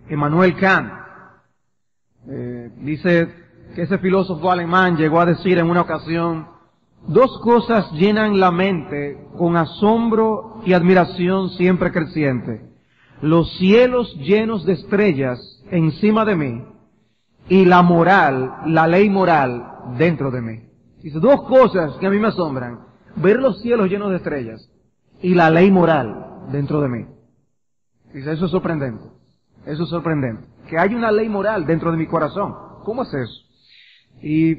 Immanuel Kant. Dice que ese filósofo alemán llegó a decir en una ocasión: dos cosas llenan la mente con asombro y admiración siempre creciente: los cielos llenos de estrellas encima de mí y la moral, la ley moral dentro de mí. Dice, dos cosas que a mí me asombran: ver los cielos llenos de estrellas y la ley moral dentro de mí. Dice, eso es sorprendente. Eso es sorprendente. Que hay una ley moral dentro de mi corazón. ¿Cómo es eso? Y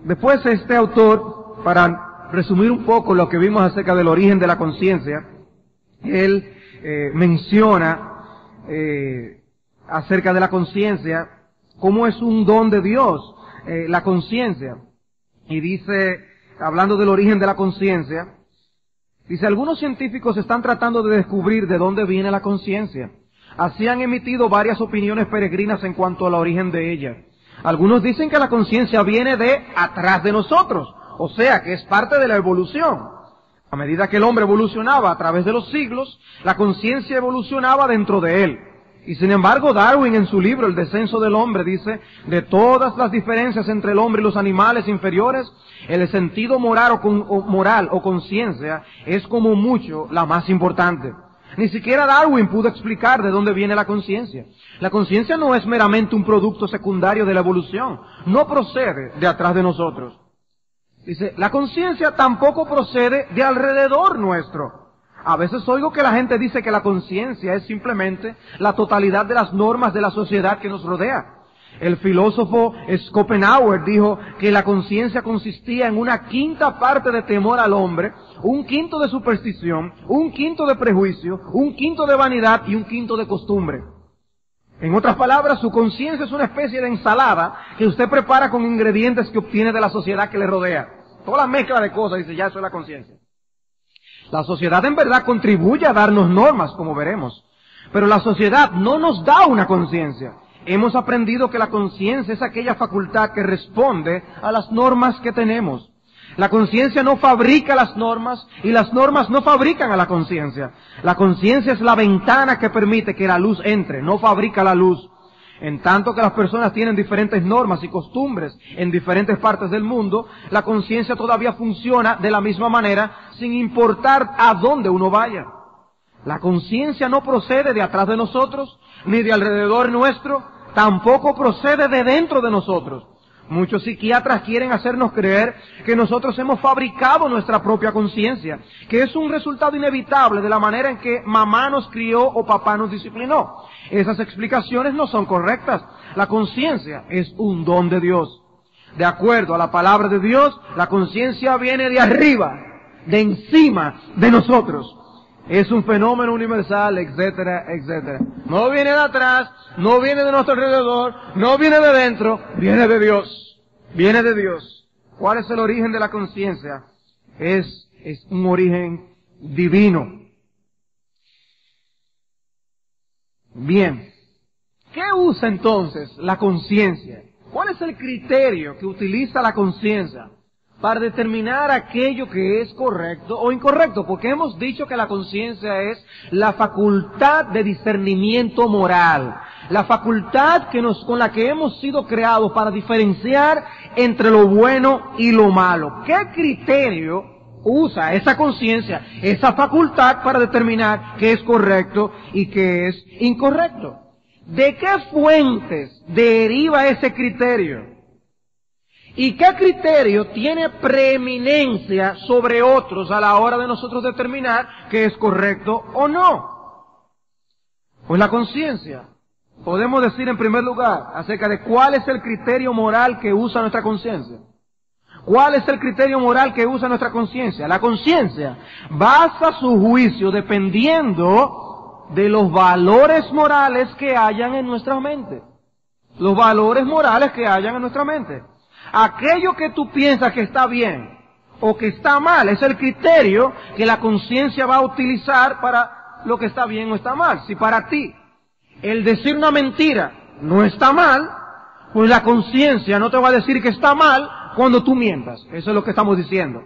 después este autor, para resumir un poco lo que vimos acerca del origen de la conciencia, él menciona acerca de la conciencia, cómo es un don de Dios, la conciencia. Y dice, hablando del origen de la conciencia, dice, algunos científicos están tratando de descubrir de dónde viene la conciencia. Así han emitido varias opiniones peregrinas en cuanto al origen de ella. Algunos dicen que la conciencia viene de atrás de nosotros, o sea, que es parte de la evolución. A medida que el hombre evolucionaba a través de los siglos, la conciencia evolucionaba dentro de él. Y sin embargo, Darwin en su libro El descenso del hombre dice, de todas las diferencias entre el hombre y los animales inferiores, el sentido moral o conciencia es como mucho la más importante. Ni siquiera Darwin pudo explicar de dónde viene la conciencia. La conciencia no es meramente un producto secundario de la evolución, no procede de atrás de nosotros. Dice, la conciencia tampoco procede de alrededor nuestro. A veces oigo que la gente dice que la conciencia es simplemente la totalidad de las normas de la sociedad que nos rodea. El filósofo Schopenhauer dijo que la conciencia consistía en una quinta parte de temor al hombre, un quinto de superstición, un quinto de prejuicio, un quinto de vanidad y un quinto de costumbre. En otras palabras, su conciencia es una especie de ensalada que usted prepara con ingredientes que obtiene de la sociedad que le rodea. Toda la mezcla de cosas, dice, ya eso es la conciencia. La sociedad en verdad contribuye a darnos normas, como veremos. Pero la sociedad no nos da una conciencia. Hemos aprendido que la conciencia es aquella facultad que responde a las normas que tenemos. La conciencia no fabrica las normas y las normas no fabrican a la conciencia. La conciencia es la ventana que permite que la luz entre, no fabrica la luz. En tanto que las personas tienen diferentes normas y costumbres en diferentes partes del mundo, la conciencia todavía funciona de la misma manera sin importar a dónde uno vaya. La conciencia no procede de atrás de nosotros, ni de alrededor nuestro, tampoco procede de dentro de nosotros. Muchos psiquiatras quieren hacernos creer que nosotros hemos fabricado nuestra propia conciencia, que es un resultado inevitable de la manera en que mamá nos crió o papá nos disciplinó. Esas explicaciones no son correctas. La conciencia es un don de Dios. De acuerdo a la palabra de Dios, la conciencia viene de arriba, de encima de nosotros. Es un fenómeno universal, etcétera, etcétera. No viene de atrás, no viene de nuestro alrededor, no viene de dentro, viene de Dios. Viene de Dios. ¿Cuál es el origen de la conciencia? Es un origen divino. Bien. ¿Qué usa entonces la conciencia? ¿Cuál es el criterio que utiliza la conciencia para determinar aquello que es correcto o incorrecto? Porque hemos dicho que la conciencia es la facultad de discernimiento moral, la facultad con la que hemos sido creados para diferenciar entre lo bueno y lo malo. ¿Qué criterio usa esa conciencia, esa facultad para determinar qué es correcto y qué es incorrecto? ¿De qué fuentes deriva ese criterio? ¿Y qué criterio tiene preeminencia sobre otros a la hora de nosotros determinar qué es correcto o no? Pues la conciencia. Podemos decir en primer lugar acerca de cuál es el criterio moral que usa nuestra conciencia. ¿Cuál es el criterio moral que usa nuestra conciencia? La conciencia basa su juicio dependiendo de los valores morales que hayan en nuestra mente. Los valores morales que hayan en nuestra mente. Aquello que tú piensas que está bien o que está mal es el criterio que la conciencia va a utilizar para lo que está bien o está mal. Si para ti el decir una mentira no está mal, pues la conciencia no te va a decir que está mal cuando tú mientas. Eso es lo que estamos diciendo.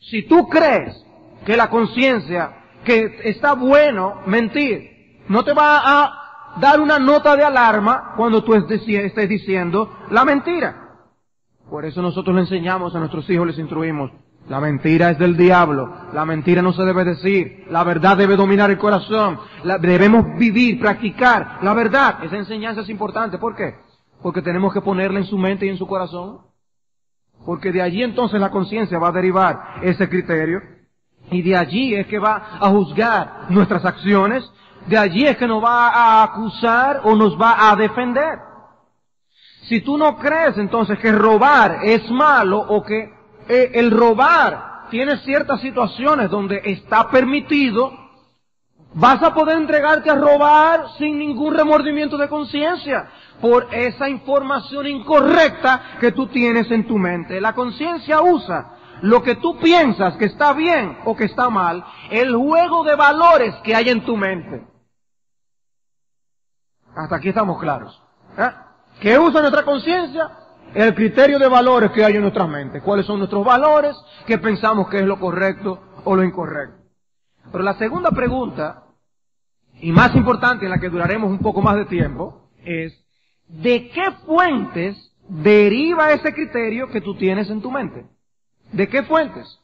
Si tú crees que la conciencia, que está bueno mentir, no te va a dar una nota de alarma cuando tú estés diciendo la mentira. Por eso nosotros le enseñamos a nuestros hijos, les instruimos. La mentira es del diablo. La mentira no se debe decir. La verdad debe dominar el corazón. Debemos vivir, practicar la verdad. Esa enseñanza es importante. ¿Por qué? Porque tenemos que ponerla en su mente y en su corazón. Porque de allí entonces la conciencia va a derivar ese criterio. Y de allí es que va a juzgar nuestras acciones. De allí es que nos va a acusar o nos va a defender. Si tú no crees entonces que robar es malo o que el robar tiene ciertas situaciones donde está permitido, vas a poder entregarte a robar sin ningún remordimiento de conciencia por esa información incorrecta que tú tienes en tu mente. La conciencia usa lo que tú piensas que está bien o que está mal, el juego de valores que hay en tu mente. Hasta aquí estamos claros. ¿Qué usa nuestra conciencia? El criterio de valores que hay en nuestras mentes. ¿Cuáles son nuestros valores? ¿Qué pensamos que es lo correcto o lo incorrecto? Pero la segunda pregunta, y más importante, en la que duraremos un poco más de tiempo, es ¿de qué fuentes deriva ese criterio que tú tienes en tu mente? ¿De qué fuentes?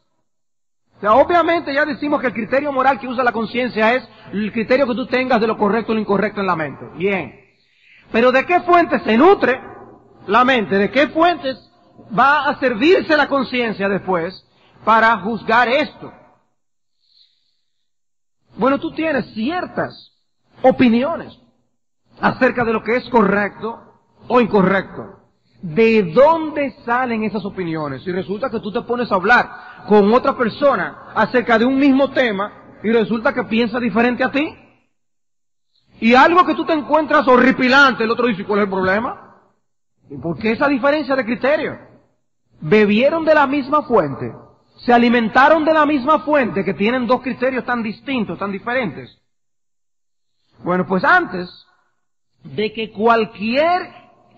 O sea, obviamente ya decimos que el criterio moral que usa la conciencia es el criterio que tú tengas de lo correcto o lo incorrecto en la mente. Bien. Pero ¿de qué fuentes se nutre la mente? ¿De qué fuentes va a servirse la conciencia después para juzgar esto? Bueno, tú tienes ciertas opiniones acerca de lo que es correcto o incorrecto. ¿De dónde salen esas opiniones? Si resulta que tú te pones a hablar con otra persona acerca de un mismo tema y resulta que piensa diferente a ti, y algo que tú te encuentras horripilante, el otro dice, ¿cuál es el problema? ¿Y por qué esa diferencia de criterio? Bebieron de la misma fuente, se alimentaron de la misma fuente, que tienen dos criterios tan distintos, tan diferentes. Bueno, pues antes de que cualquier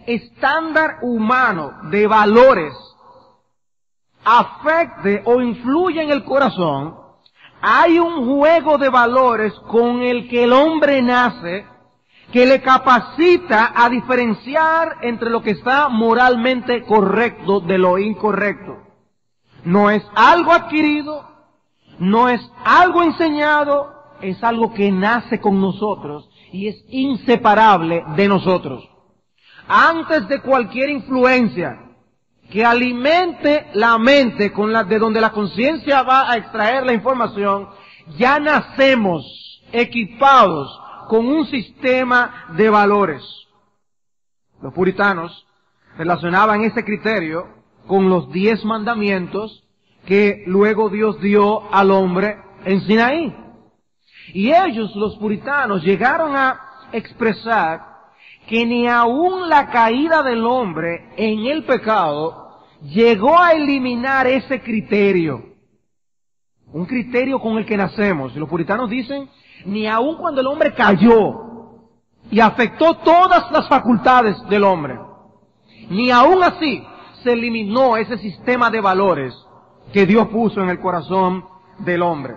estándar humano de valores afecte o influya en el corazón, hay un juego de valores con el que el hombre nace que le capacita a diferenciar entre lo que está moralmente correcto de lo incorrecto. No es algo adquirido, no es algo enseñado, es algo que nace con nosotros y es inseparable de nosotros. Antes de cualquier influencia que alimente la mente de donde la conciencia va a extraer la información, ya nacemos equipados con un sistema de valores. Los puritanos relacionaban ese criterio con los 10 mandamientos que luego Dios dio al hombre en Sinaí. Y ellos, los puritanos, llegaron a expresar que ni aún la caída del hombre en el pecado llegó a eliminar ese criterio. Un criterio con el que nacemos. Y los puritanos dicen, ni aún cuando el hombre cayó y afectó todas las facultades del hombre, ni aún así se eliminó ese sistema de valores que Dios puso en el corazón del hombre.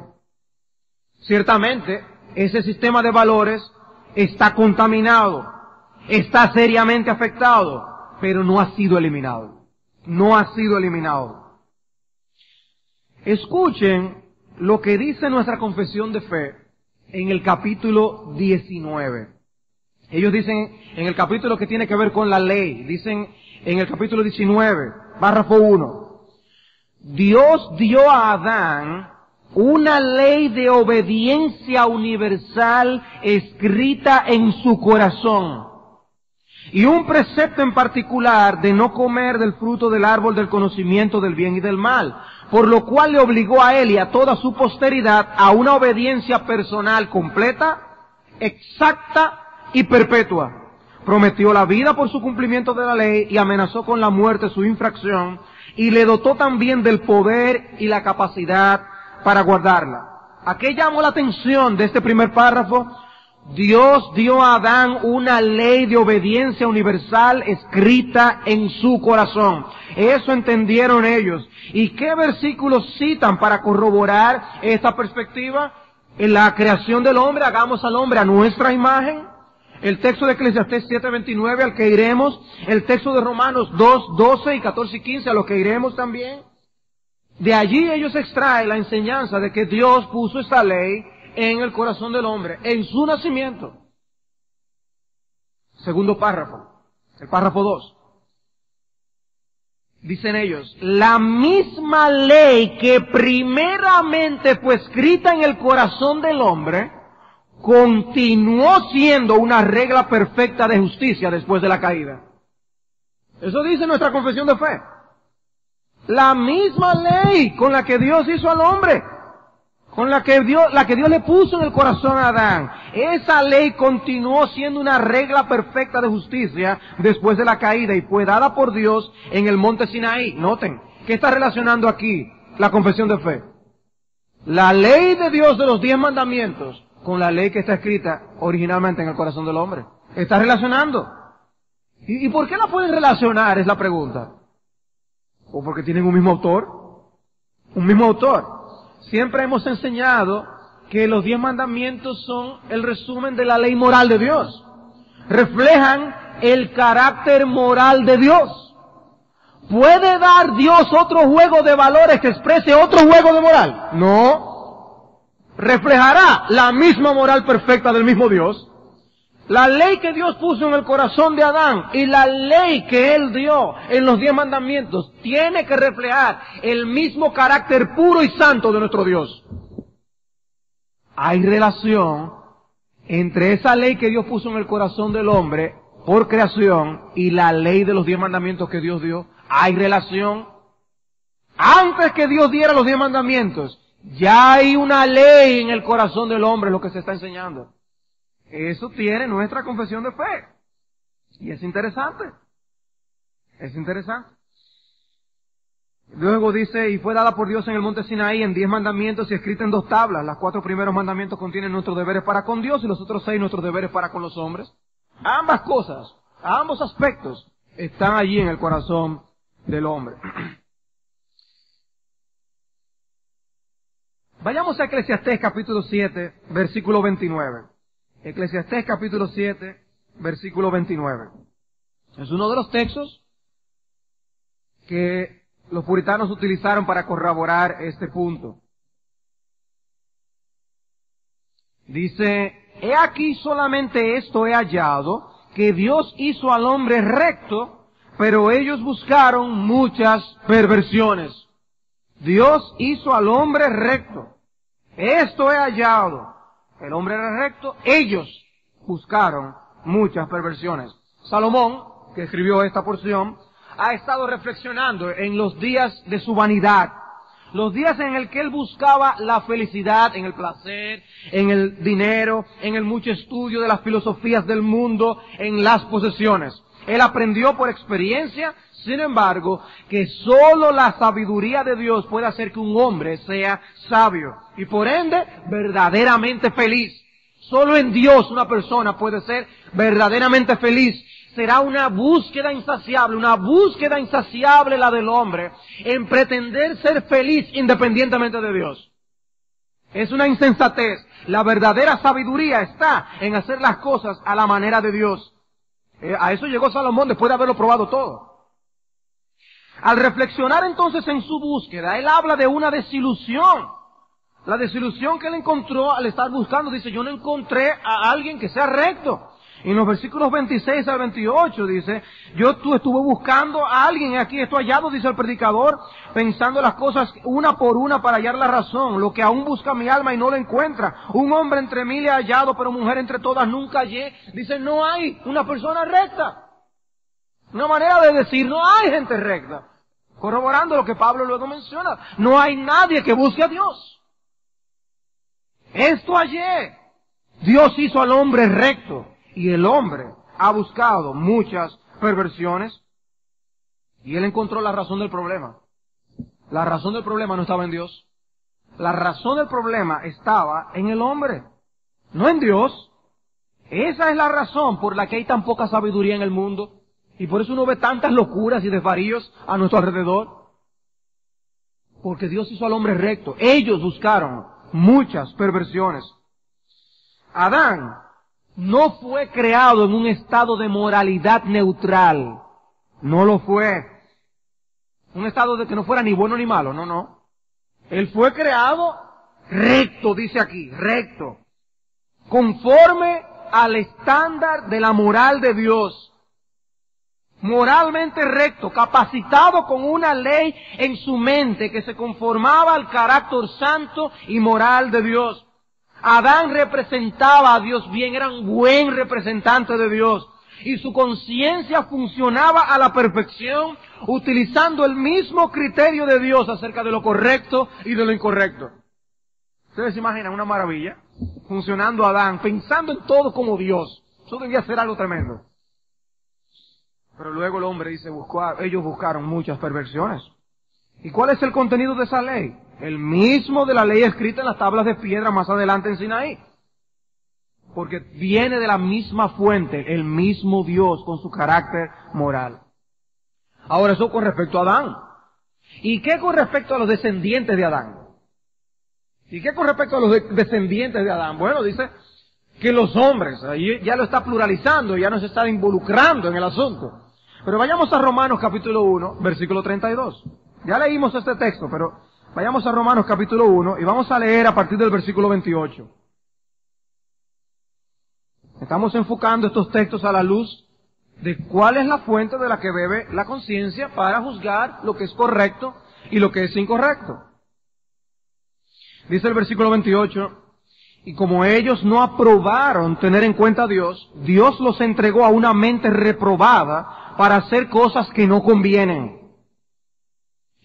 Ciertamente, ese sistema de valores está contaminado, está seriamente afectado, pero no ha sido eliminado. No ha sido eliminado. Escuchen lo que dice nuestra confesión de fe en el capítulo 19. Ellos dicen en el capítulo que tiene que ver con la ley, dicen en el capítulo 19, párrafo 1, Dios dio a Adán una ley de obediencia universal escrita en su corazón, y un precepto en particular de no comer del fruto del árbol del conocimiento del bien y del mal, por lo cual le obligó a él y a toda su posteridad a una obediencia personal completa, exacta y perpetua. Prometió la vida por su cumplimiento de la ley y amenazó con la muerte su infracción, y le dotó también del poder y la capacidad para guardarla. ¿A qué llamó la atención de este primer párrafo? Dios dio a Adán una ley de obediencia universal escrita en su corazón. Eso entendieron ellos. ¿Y qué versículos citan para corroborar esta perspectiva? En la creación del hombre, hagamos al hombre a nuestra imagen. el texto de Eclesiastés 7:29 al que iremos, el texto de Romanos 2:12 y 14 y 15 a lo que iremos también. De allí ellos extraen la enseñanza de que Dios puso esta ley en el corazón del hombre, en su nacimiento. Segundo párrafo, el párrafo 2. Dicen ellos, la misma ley que primeramente fue escrita en el corazón del hombre, continuó siendo una regla perfecta de justicia después de la caída. Eso dice nuestra confesión de fe. La misma ley con la que Dios hizo al hombre, con la que Dios le puso en el corazón a Adán, esa ley continuó siendo una regla perfecta de justicia después de la caída y fue dada por Dios en el monte Sinaí. Noten, ¿qué está relacionando aquí la confesión de fe? La ley de Dios de los 10 mandamientos con la ley que está escrita originalmente en el corazón del hombre. Está relacionando. ¿Y por qué la pueden relacionar? Es la pregunta. ¿O porque tienen un mismo autor? Un mismo autor. Siempre hemos enseñado que los 10 mandamientos son el resumen de la ley moral de Dios. Reflejan el carácter moral de Dios. ¿Puede dar Dios otro juego de valores que exprese otro juego de moral? No. Reflejará la misma moral perfecta del mismo Dios. La ley que Dios puso en el corazón de Adán y la ley que Él dio en los 10 mandamientos tiene que reflejar el mismo carácter puro y santo de nuestro Dios. Hay relación entre esa ley que Dios puso en el corazón del hombre por creación y la ley de los 10 mandamientos que Dios dio. Hay relación. Antes que Dios diera los 10 mandamientos, ya hay una ley en el corazón del hombre, lo que se está enseñando. Eso tiene nuestra confesión de fe. Y es interesante. Es interesante. Luego dice, y fue dada por Dios en el monte Sinaí en 10 mandamientos y escrita en 2 tablas. Los 4 primeros mandamientos contienen nuestros deberes para con Dios y los otros 6 nuestros deberes para con los hombres. Ambas cosas, ambos aspectos están allí en el corazón del hombre. Vayamos a Eclesiastés capítulo 7, versículo 29. Eclesiastés capítulo 7, versículo 29. Es uno de los textos que los puritanos utilizaron para corroborar este punto. Dice, he aquí solamente esto he hallado, que Dios hizo al hombre recto, pero ellos buscaron muchas perversiones. Dios hizo al hombre recto. Esto he hallado. El hombre era recto, ellos buscaron muchas perversiones. Salomón, que escribió esta porción, ha estado reflexionando en los días de su vanidad, los días en el que él buscaba la felicidad, en el placer, en el dinero, en el mucho estudio de las filosofías del mundo, en las posesiones. Él aprendió por experiencia, sin embargo, que sólo la sabiduría de Dios puede hacer que un hombre sea sabio y por ende verdaderamente feliz. Solo en Dios una persona puede ser verdaderamente feliz. Será una búsqueda insaciable la del hombre en pretender ser feliz independientemente de Dios. Es una insensatez. La verdadera sabiduría está en hacer las cosas a la manera de Dios. A eso llegó Salomón después de haberlo probado todo. Al reflexionar entonces en su búsqueda, él habla de una desilusión. La desilusión que él encontró al estar buscando, dice, yo no encontré a alguien que sea recto. Y en los versículos 26 al 28 dice, tú estuve buscando a alguien, aquí estoy hallado, dice el predicador, pensando las cosas una por una para hallar la razón, lo que aún busca mi alma y no lo encuentra. Un hombre entre 1000 he hallado, pero mujer entre todas nunca hallé. Dice, no hay una persona recta. Una manera de decir, no hay gente recta. Corroborando lo que Pablo luego menciona, no hay nadie que busque a Dios. Esto hallé. Dios hizo al hombre recto. Y el hombre ha buscado muchas perversiones y él encontró la razón del problema. La razón del problema no estaba en Dios. La razón del problema estaba en el hombre, no en Dios. Esa es la razón por la que hay tan poca sabiduría en el mundo y por eso uno ve tantas locuras y desvaríos a nuestro alrededor. Porque Dios hizo al hombre recto. Ellos buscaron muchas perversiones. Adán no fue creado en un estado de moralidad neutral. No lo fue. Un estado de que no fuera ni bueno ni malo, no. Él fue creado recto, dice aquí, recto. Conforme al estándar de la moral de Dios. Moralmente recto, capacitado con una ley en su mente que se conformaba al carácter santo y moral de Dios. Adán representaba a Dios bien, era un buen representante de Dios. Y su conciencia funcionaba a la perfección, utilizando el mismo criterio de Dios acerca de lo correcto y de lo incorrecto. Ustedes se imaginan una maravilla, funcionando Adán, pensando en todo como Dios. Eso debía ser algo tremendo. Pero luego el hombre dice, ellos buscaron muchas perversiones. ¿Y cuál es el contenido de esa ley? El mismo de la ley escrita en las tablas de piedra más adelante en Sinaí. Porque viene de la misma fuente, el mismo Dios con su carácter moral. Ahora eso con respecto a Adán. ¿Y qué con respecto a los descendientes de Adán? ¿Y qué con respecto a los descendientes de Adán? Bueno, dice que los hombres, ahí ya lo está pluralizando, ya no se está involucrando en el asunto. Pero vayamos a Romanos capítulo 1, versículo 32. Ya leímos este texto, pero vayamos a Romanos capítulo 1 y vamos a leer a partir del versículo 28. Estamos enfocando estos textos a la luz de cuál es la fuente de la que bebe la conciencia para juzgar lo que es correcto y lo que es incorrecto. Dice el versículo 28, y como ellos no aprobaron tener en cuenta a Dios, Dios los entregó a una mente reprobada para hacer cosas que no convienen,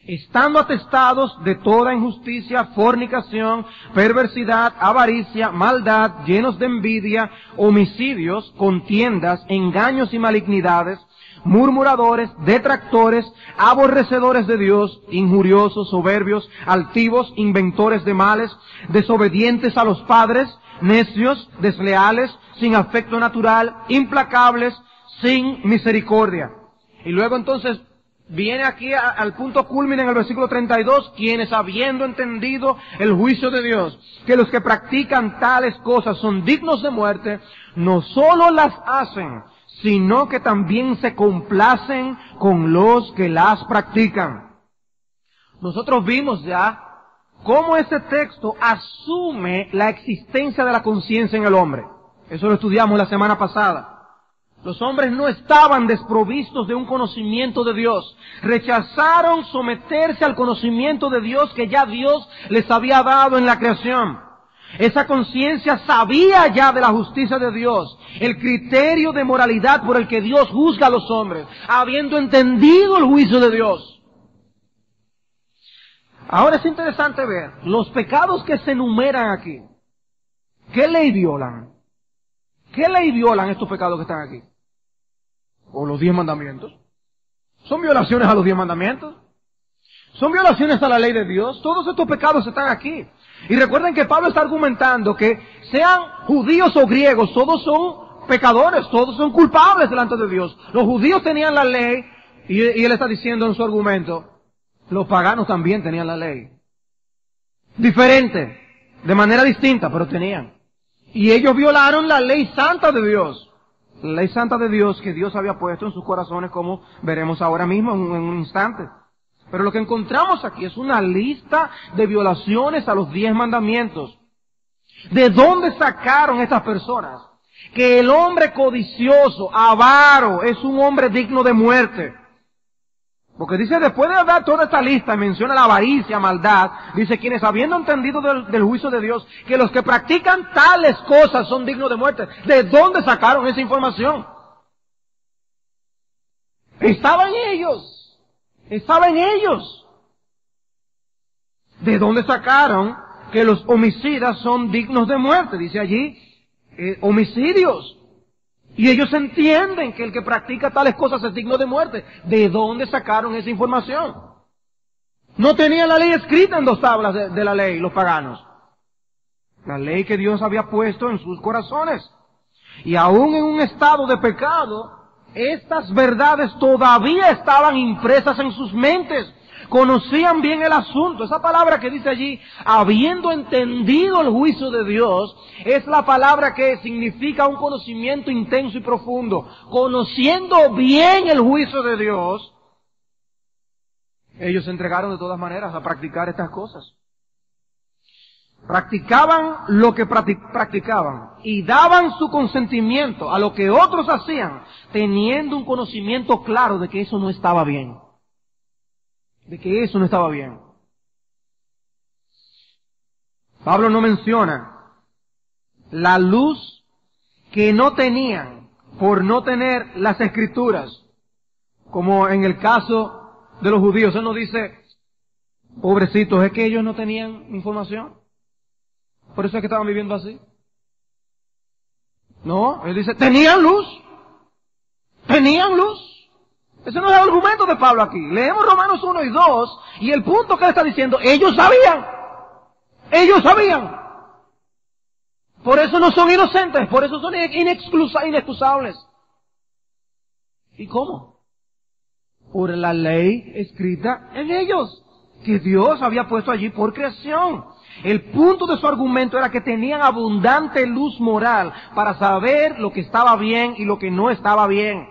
estando atestados de toda injusticia, fornicación, perversidad, avaricia, maldad, llenos de envidia, homicidios, contiendas, engaños y malignidades, murmuradores, detractores, aborrecedores de Dios, injuriosos, soberbios, altivos, inventores de males, desobedientes a los padres, necios, desleales, sin afecto natural, implacables, sin misericordia. Y luego entonces viene aquí al punto culmine en el versículo 32, quienes habiendo entendido el juicio de Dios, que los que practican tales cosas son dignos de muerte, no solo las hacen, sino que también se complacen con los que las practican. Nosotros vimos ya cómo este texto asume la existencia de la conciencia en el hombre. Eso lo estudiamos la semana pasada. Los hombres no estaban desprovistos de un conocimiento de Dios. Rechazaron someterse al conocimiento de Dios que ya Dios les había dado en la creación. Esa conciencia sabía ya de la justicia de Dios, el criterio de moralidad por el que Dios juzga a los hombres, habiendo entendido el juicio de Dios. Ahora es interesante ver los pecados que se enumeran aquí. ¿Qué ley violan? ¿Qué ley violan estos pecados que están aquí? ¿O los 10 mandamientos? ¿Son violaciones a los 10 mandamientos? ¿Son violaciones a la ley de Dios? Todos estos pecados están aquí. Y recuerden que Pablo está argumentando que sean judíos o griegos, todos son pecadores, todos son culpables delante de Dios. Los judíos tenían la ley, y él está diciendo en su argumento, los paganos también tenían la ley. Diferente, de manera distinta, pero tenían. Y ellos violaron la ley santa de Dios. La ley santa de Dios que Dios había puesto en sus corazones, como veremos ahora mismo en un instante. Pero lo que encontramos aquí es una lista de violaciones a los 10 mandamientos. ¿De dónde sacaron estas personas? Que el hombre codicioso, avaro, es un hombre digno de muerte. Porque dice, después de dar toda esta lista, menciona la avaricia, maldad, dice, quienes habiendo entendido del juicio de Dios, que los que practican tales cosas son dignos de muerte. ¿De dónde sacaron esa información? Estaba en ellos. Estaba en ellos. ¿De dónde sacaron que los homicidas son dignos de muerte? Dice allí, homicidios. Y ellos entienden que el que practica tales cosas es digno de muerte. ¿De dónde sacaron esa información? No tenían la ley escrita en 2 tablas de la ley, los paganos. La ley que Dios había puesto en sus corazones. Y aún en un estado de pecado, estas verdades todavía estaban impresas en sus mentes, conocían bien el asunto. Esa palabra que dice allí, habiendo entendido el juicio de Dios, es la palabra que significa un conocimiento intenso y profundo. Conociendo bien el juicio de Dios, ellos se entregaron de todas maneras a practicar estas cosas. Practicaban lo que practicaban y daban su consentimiento a lo que otros hacían, teniendo un conocimiento claro de que eso no estaba bien. De que eso no estaba bien. Pablo no menciona la luz que no tenían por no tener las Escrituras, como en el caso de los judíos. Él no dice, pobrecitos, es que ellos no tenían información. Por eso es que estaban viviendo así. No, él dice, tenían luz. Tenían luz. Ese no es el argumento de Pablo aquí. Leemos Romanos 1 y 2 y el punto que él está diciendo, ellos sabían. Ellos sabían. Por eso no son inocentes, por eso son inexcusables. ¿Y cómo? Por la ley escrita en ellos, que Dios había puesto allí por creación. El punto de su argumento era que tenían abundante luz moral para saber lo que estaba bien y lo que no estaba bien,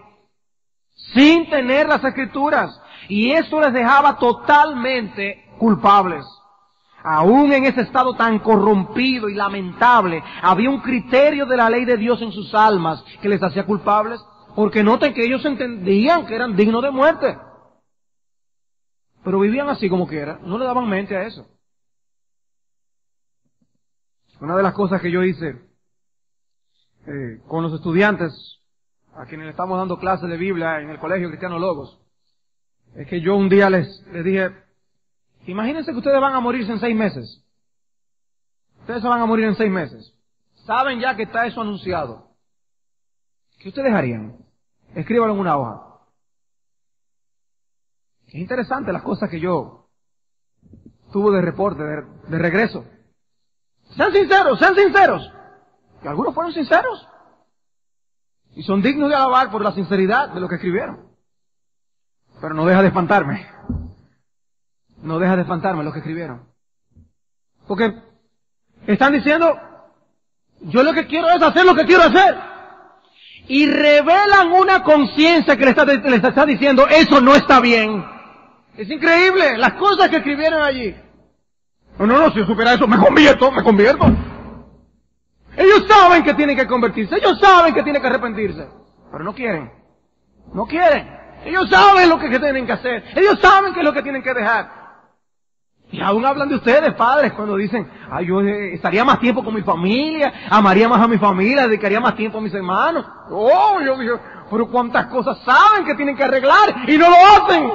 sin tener las Escrituras. Y eso les dejaba totalmente culpables. Aún en ese estado tan corrompido y lamentable, había un criterio de la ley de Dios en sus almas que les hacía culpables, porque noten que ellos entendían que eran dignos de muerte. Pero vivían así como quiera, no le daban mente a eso. Una de las cosas que yo hice con los estudiantes a quienes le estamos dando clases de Biblia en el Colegio Cristiano Logos, es que yo un día les dije, imagínense que ustedes van a morirse en 6 meses. Ustedes se van a morir en 6 meses. Saben ya que está eso anunciado. ¿Qué ustedes harían? Escríbanlo en una hoja. Es interesante las cosas que yo tuve de reporte, de regreso. Sean sinceros. Que algunos fueron sinceros. Y son dignos de alabar por la sinceridad de lo que escribieron. Pero no deja de espantarme. No deja de espantarme lo que escribieron. Porque están diciendo, yo lo que quiero es hacer lo que quiero hacer. Y revelan una conciencia que les está diciendo, eso no está bien. Es increíble las cosas que escribieron allí. No, si yo supiera eso, me convierto. Ellos saben que tienen que convertirse, ellos saben que tienen que arrepentirse, pero no quieren. Ellos saben lo que tienen que hacer, ellos saben qué es lo que tienen que dejar. Y aún hablan de ustedes, padres, cuando dicen, yo estaría más tiempo con mi familia, amaría más a mi familia, dedicaría más tiempo a mis hermanos. Yo digo, pero cuántas cosas saben que tienen que arreglar y no lo hacen.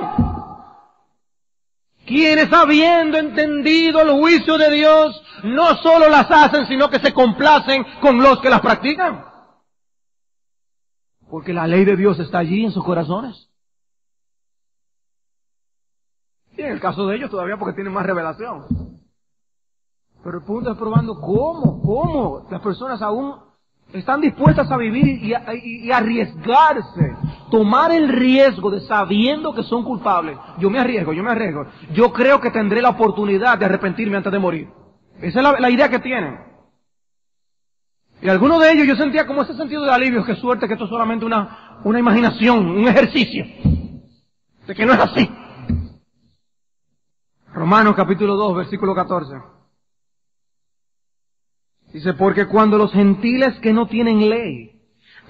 Quienes habiendo entendido el juicio de Dios, no solo las hacen, sino que se complacen con los que las practican. Porque la ley de Dios está allí en sus corazones. Y en el caso de ellos todavía porque tienen más revelación. Pero el punto es probando cómo las personas aún están dispuestas a vivir y arriesgarse, tomar el riesgo de sabiendo que son culpables. Yo me arriesgo. Yo creo que tendré la oportunidad de arrepentirme antes de morir. Esa es la idea que tienen. Y algunos de ellos yo sentía como ese sentido de alivio, qué suerte que esto es solamente una imaginación, un ejercicio, de que no es así. Romanos capítulo 2, versículo 14. Dice, porque cuando los gentiles que no tienen ley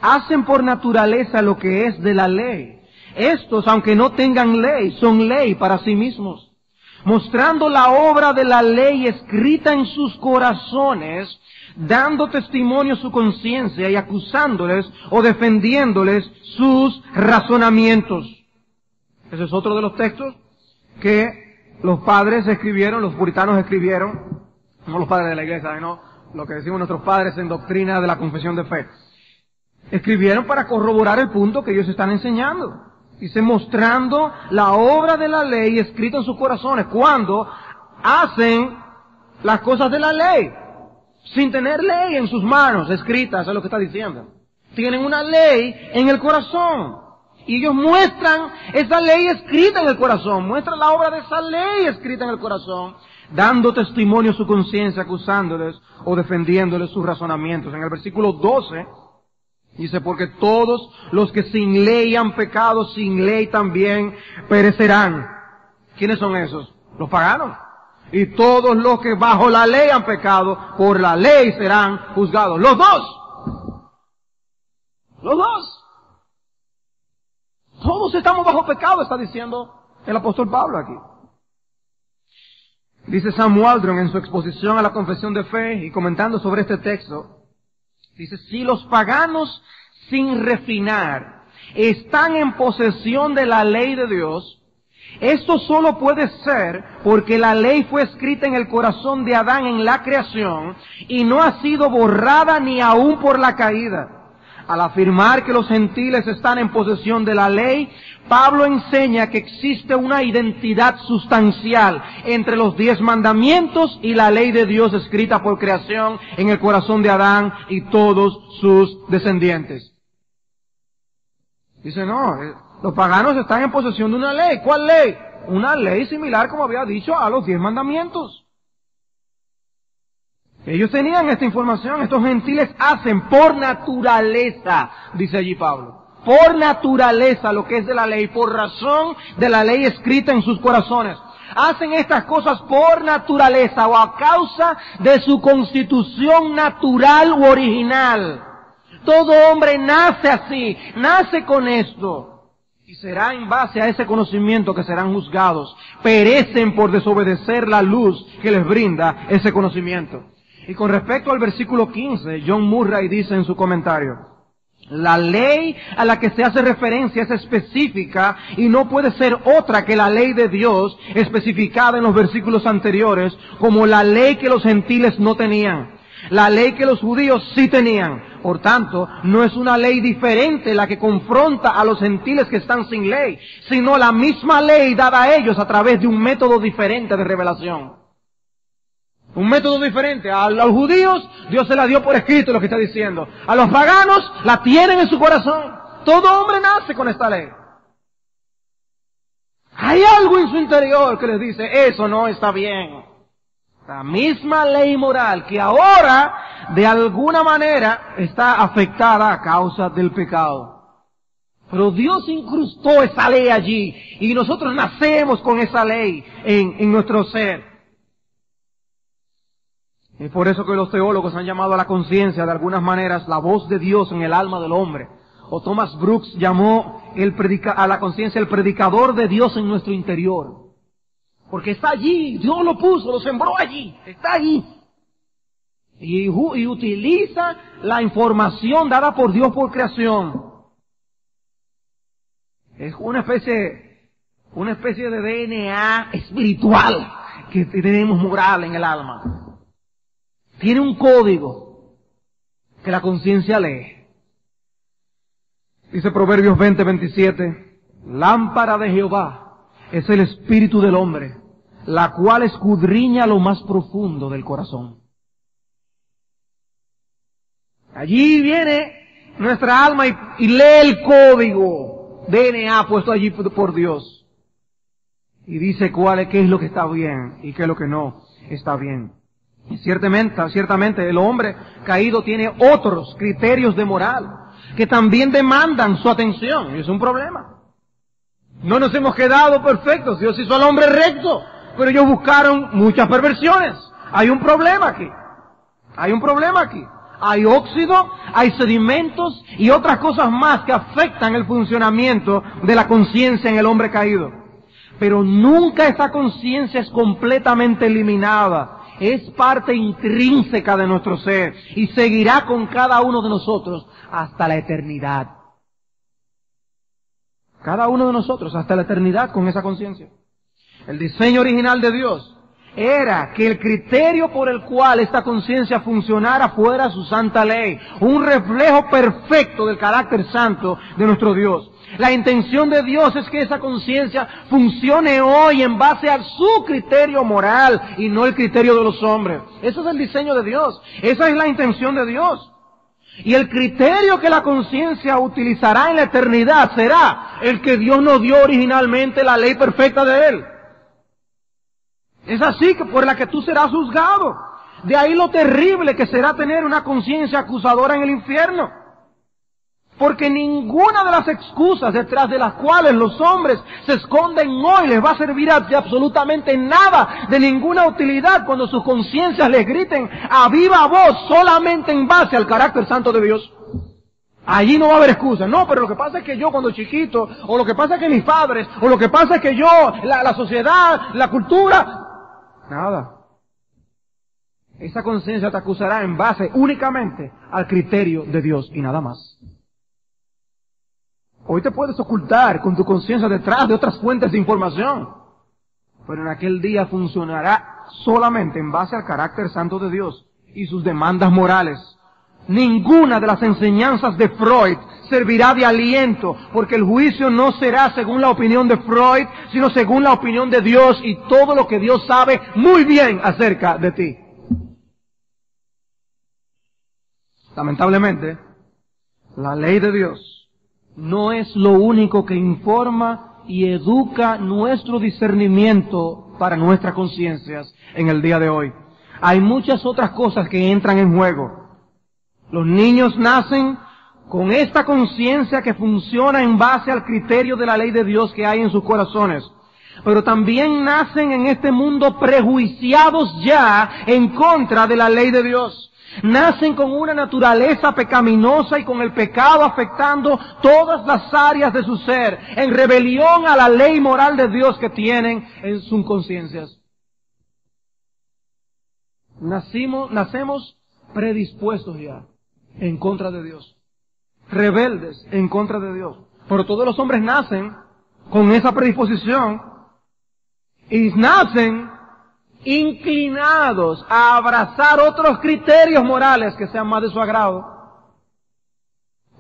hacen por naturaleza lo que es de la ley, estos, aunque no tengan ley, son ley para sí mismos, mostrando la obra de la ley escrita en sus corazones, dando testimonio su conciencia y acusándoles o defendiéndoles sus razonamientos. Ese es otro de los textos que los padres escribieron, los puritanos escribieron, no los padres de la iglesia, no, lo que decimos nuestros padres en doctrina de la confesión de fe. Escribieron para corroborar el punto que ellos están enseñando. Dice, mostrando la obra de la ley escrita en sus corazones, cuando hacen las cosas de la ley, sin tener ley en sus manos escritas, es lo que está diciendo. Tienen una ley en el corazón. Y ellos muestran esa ley escrita en el corazón, muestran la obra de esa ley escrita en el corazón, dando testimonio a su conciencia, acusándoles o defendiéndoles sus razonamientos. En el versículo 12 dice, porque todos los que sin ley han pecado, sin ley también perecerán. ¿Quiénes son esos? Los paganos. Y todos los que bajo la ley han pecado, por la ley serán juzgados. Los dos. Los dos. Todos estamos bajo pecado, está diciendo el apóstol Pablo aquí. Dice Sam Waldron en su exposición a la confesión de fe y comentando sobre este texto, dice, si los paganos sin refinar están en posesión de la ley de Dios, esto solo puede ser porque la ley fue escrita en el corazón de Adán en la creación y no ha sido borrada ni aún por la caída. Al afirmar que los gentiles están en posesión de la ley, Pablo enseña que existe una identidad sustancial entre los 10 mandamientos y la ley de Dios escrita por creación en el corazón de Adán y todos sus descendientes. Dice, no, los paganos están en posesión de una ley. ¿Cuál ley? Una ley similar, como había dicho, a los 10 mandamientos. Ellos tenían esta información, estos gentiles hacen por naturaleza, dice allí Pablo, por naturaleza lo que es de la ley, por razón de la ley escrita en sus corazones. Hacen estas cosas por naturaleza o a causa de su constitución natural u original. Todo hombre nace así, nace con esto. Y será en base a ese conocimiento que serán juzgados. Perecen por desobedecer la luz que les brinda ese conocimiento. Y con respecto al versículo 15, John Murray dice en su comentario, la ley a la que se hace referencia es específica y no puede ser otra que la ley de Dios especificada en los versículos anteriores como la ley que los gentiles no tenían, la ley que los judíos sí tenían. Por tanto, no es una ley diferente la que confronta a los gentiles que están sin ley, sino la misma ley dada a ellos a través de un método diferente de revelación. Un método diferente. A los judíos, Dios se la dio por escrito, lo que está diciendo. A los paganos, la tienen en su corazón. Todo hombre nace con esta ley. Hay algo en su interior que les dice, eso no está bien. La misma ley moral que ahora, de alguna manera, está afectada a causa del pecado. Pero Dios incrustó esa ley allí, y nosotros nacemos con esa ley en nuestro ser. Es por eso que los teólogos han llamado a la conciencia, de algunas maneras, la voz de Dios en el alma del hombre. O Thomas Brooks llamó a la conciencia el predicador de Dios en nuestro interior. Porque está allí, Dios lo puso, lo sembró allí, está allí. Y utiliza la información dada por Dios por creación. Es una especie de DNA espiritual que tenemos moral en el alma. Tiene un código que la conciencia lee. Dice Proverbios 20:27, lámpara de Jehová es el espíritu del hombre, la cual escudriña lo más profundo del corazón. Allí viene nuestra alma y lee el código DNA puesto allí por Dios. Y dice qué es lo que está bien y qué es lo que no está bien. Y ciertamente el hombre caído tiene otros criterios de moral que también demandan su atención. Y es un problema. No nos hemos quedado perfectos. Dios hizo al hombre recto, pero ellos buscaron muchas perversiones. Hay un problema aquí. Hay óxido, hay sedimentos y otras cosas más que afectan el funcionamiento de la conciencia en el hombre caído. Pero nunca esta conciencia es completamente eliminada. Es parte intrínseca de nuestro ser y seguirá con cada uno de nosotros hasta la eternidad. Cada uno de nosotros hasta la eternidad con esa conciencia. El diseño original de Dios era que el criterio por el cual esta conciencia funcionara fuera su santa ley, un reflejo perfecto del carácter santo de nuestro Dios. La intención de Dios es que esa conciencia funcione hoy en base a su criterio moral y no el criterio de los hombres. Ese es el diseño de Dios. Esa es la intención de Dios. Y el criterio que la conciencia utilizará en la eternidad será el que Dios nos dio originalmente, la ley perfecta de Él. Es así que por la que tú serás juzgado. De ahí lo terrible que será tener una conciencia acusadora en el infierno. Porque ninguna de las excusas detrás de las cuales los hombres se esconden hoy les va a servir de absolutamente nada, de ninguna utilidad, cuando sus conciencias les griten a viva voz solamente en base al carácter santo de Dios. Allí no va a haber excusa. No, pero lo que pasa es que yo cuando chiquito, o lo que pasa es que mis padres, o lo que pasa es que yo, la sociedad, la cultura, nada. Esa conciencia te acusará en base únicamente al criterio de Dios y nada más. Hoy te puedes ocultar con tu conciencia detrás de otras fuentes de información, pero en aquel día funcionará solamente en base al carácter santo de Dios y sus demandas morales. Ninguna de las enseñanzas de Freud servirá de aliento, porque el juicio no será según la opinión de Freud, sino según la opinión de Dios y todo lo que Dios sabe muy bien acerca de ti. Lamentablemente, la ley de Dios no es lo único que informa y educa nuestro discernimiento para nuestras conciencias en el día de hoy. Hay muchas otras cosas que entran en juego. Los niños nacen con esta conciencia que funciona en base al criterio de la ley de Dios que hay en sus corazones. Pero también nacen en este mundo prejuiciados ya en contra de la ley de Dios. Nacen con una naturaleza pecaminosa y con el pecado afectando todas las áreas de su ser, en rebelión a la ley moral de Dios que tienen en sus conciencias. Nacemos predispuestos ya en contra de Dios, rebeldes en contra de Dios. Pero todos los hombres nacen con esa predisposición y nacen inclinados a abrazar otros criterios morales que sean más de su agrado.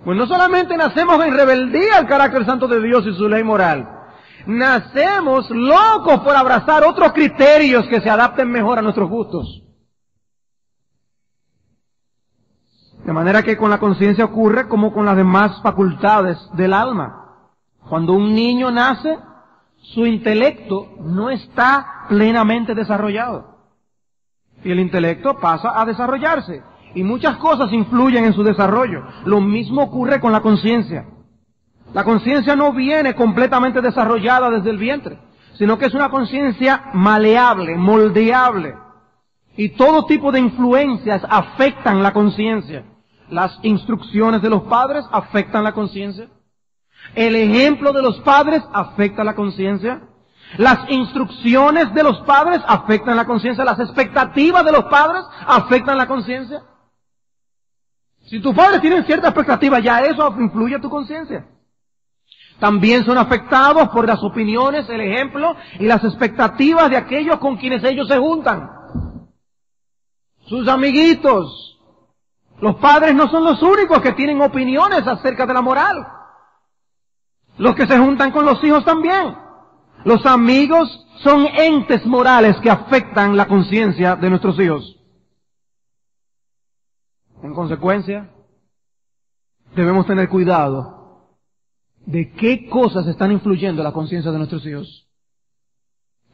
Pues no solamente nacemos en rebeldía al carácter santo de Dios y su ley moral, nacemos locos por abrazar otros criterios que se adapten mejor a nuestros gustos. De manera que con la conciencia ocurre como con las demás facultades del alma. Cuando un niño nace, su intelecto no está plenamente desarrollado. Y el intelecto pasa a desarrollarse. Y muchas cosas influyen en su desarrollo. Lo mismo ocurre con la conciencia. La conciencia no viene completamente desarrollada desde el vientre, sino que es una conciencia maleable, moldeable. Y todo tipo de influencias afectan la conciencia. Las instrucciones de los padres afectan la conciencia. El ejemplo de los padres afecta la conciencia. Las instrucciones de los padres afectan la conciencia. Las expectativas de los padres afectan la conciencia. Si tus padres tienen cierta expectativa, ya eso influye en tu conciencia. También son afectados por las opiniones, el ejemplo y las expectativas de aquellos con quienes ellos se juntan. Sus amiguitos. Los padres no son los únicos que tienen opiniones acerca de la moral. Los que se juntan con los hijos también. Los amigos son entes morales que afectan la conciencia de nuestros hijos. En consecuencia, debemos tener cuidado de qué cosas están influyendo en la conciencia de nuestros hijos.